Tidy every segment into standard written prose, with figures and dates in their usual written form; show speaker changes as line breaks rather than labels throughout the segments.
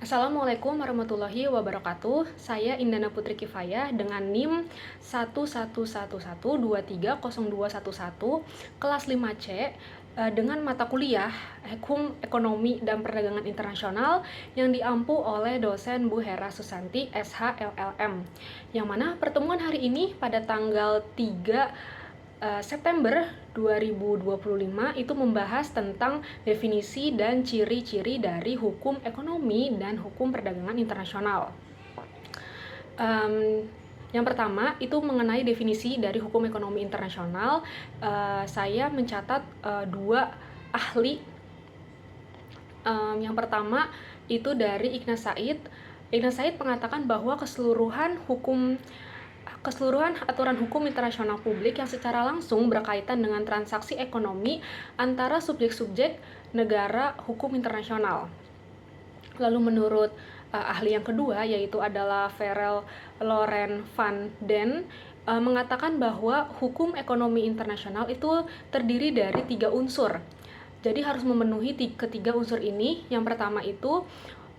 Assalamualaikum warahmatullahi wabarakatuh. Saya Indana Putri Kifayah dengan NIM 11112302111 kelas 5C dengan mata kuliah Hukum Ekonomi dan Perdagangan Internasional yang diampu oleh dosen Bu Hera Susanti SHLLM. Yang mana pertemuan hari ini pada tanggal 3 September 2025 itu membahas tentang definisi dan ciri-ciri dari hukum ekonomi dan hukum perdagangan internasional. Yang pertama itu mengenai definisi dari hukum ekonomi internasional. Saya mencatat dua ahli. Yang pertama itu dari Ignaz Said. Ignaz Said mengatakan bahwa keseluruhan aturan hukum internasional publik yang secara langsung berkaitan dengan transaksi ekonomi antara subjek-subjek negara hukum internasional. Lalu menurut ahli yang kedua, yaitu adalah Verel Loren van den, mengatakan bahwa hukum ekonomi internasional itu terdiri dari 3 unsur. Jadi harus memenuhi ketiga unsur ini. Yang pertama itu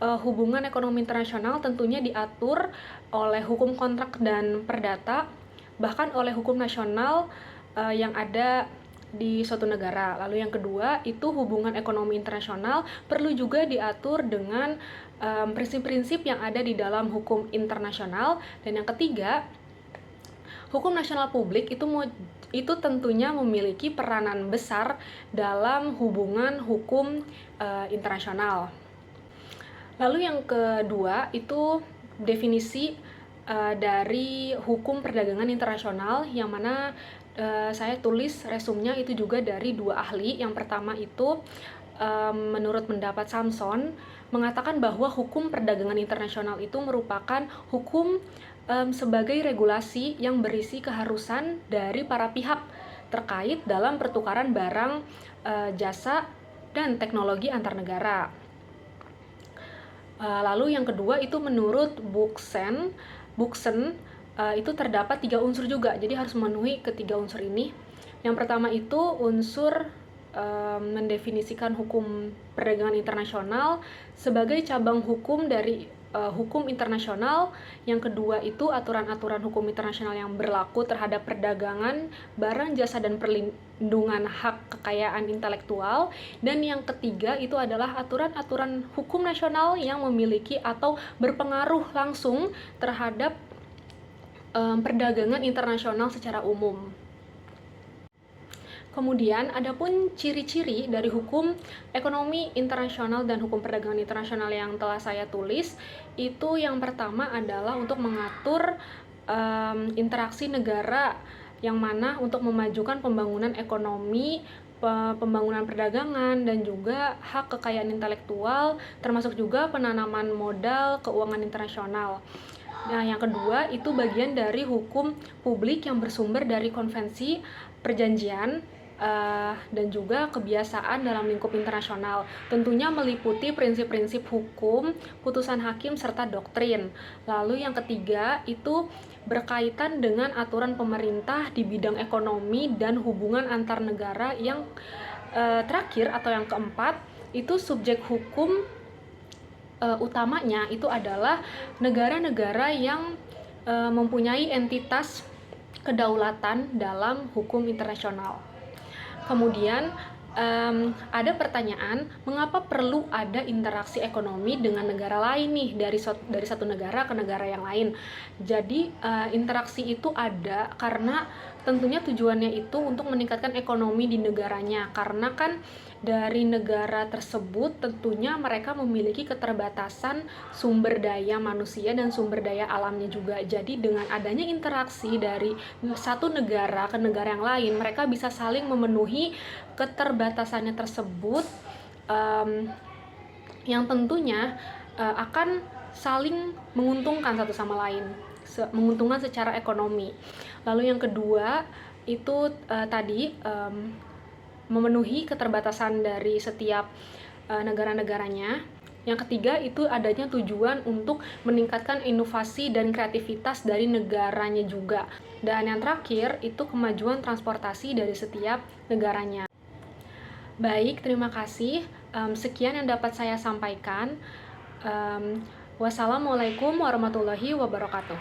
hubungan ekonomi internasional tentunya diatur oleh hukum kontrak dan perdata, bahkan oleh hukum nasional yang ada di suatu negara. Lalu yang kedua itu hubungan ekonomi internasional perlu juga diatur dengan prinsip-prinsip yang ada di dalam hukum internasional. Dan yang ketiga, hukum nasional publik itu tentunya memiliki peranan besar dalam hubungan hukum internasional. Lalu yang kedua itu definisi dari hukum perdagangan internasional, yang mana saya tulis resumnya itu juga dari 2 ahli. Yang pertama itu menurut pendapat Samson mengatakan bahwa hukum perdagangan internasional itu merupakan hukum sebagai regulasi yang berisi keharusan dari para pihak terkait dalam pertukaran barang, jasa, dan teknologi antar negara. Lalu yang kedua itu menurut Buxen itu terdapat 3 unsur juga, jadi harus memenuhi ketiga unsur ini. Yang pertama itu unsur mendefinisikan hukum perdagangan internasional sebagai cabang hukum dari hukum internasional. Yang kedua itu aturan-aturan hukum internasional yang berlaku terhadap perdagangan barang, jasa, dan perlindungan hak kekayaan intelektual. Dan yang ketiga itu adalah aturan-aturan hukum nasional yang memiliki atau berpengaruh langsung terhadap perdagangan internasional secara umum. Kemudian, adapun ciri-ciri dari hukum ekonomi internasional dan hukum perdagangan internasional yang telah saya tulis, itu yang pertama adalah untuk mengatur interaksi negara, yang mana untuk memajukan pembangunan ekonomi, pembangunan perdagangan, dan juga hak kekayaan intelektual, termasuk juga penanaman modal keuangan internasional. Nah, yang kedua itu bagian dari hukum publik yang bersumber dari konvensi, perjanjian, dan juga kebiasaan dalam lingkup internasional. Tentunya meliputi prinsip-prinsip hukum, putusan hakim, serta doktrin. Lalu yang ketiga itu berkaitan dengan aturan pemerintah di bidang ekonomi dan hubungan antar negara. Yang terakhir atau yang keempat itu subjek hukum utamanya itu adalah negara-negara yang mempunyai entitas kedaulatan dalam hukum internasional. Kemudian ada pertanyaan, mengapa perlu ada interaksi ekonomi dengan negara lain nih, dari satu negara ke negara yang lain? Jadi interaksi itu ada karena tentunya tujuannya itu untuk meningkatkan ekonomi di negaranya, karena kan dari negara tersebut tentunya mereka memiliki keterbatasan sumber daya manusia dan sumber daya alamnya juga. Jadi dengan adanya interaksi dari satu negara ke negara yang lain, mereka bisa saling memenuhi keterbatasannya tersebut, yang tentunya akan saling menguntungkan satu sama lain, menguntungkan secara ekonomi. Lalu yang kedua itu tadi memenuhi keterbatasan dari setiap negara-negaranya. Yang ketiga itu adanya tujuan untuk meningkatkan inovasi dan kreativitas dari negaranya juga. Dan yang terakhir itu kemajuan transportasi dari setiap negaranya. Baik, terima kasih. Sekian yang dapat saya sampaikan. Wassalamualaikum warahmatullahi wabarakatuh.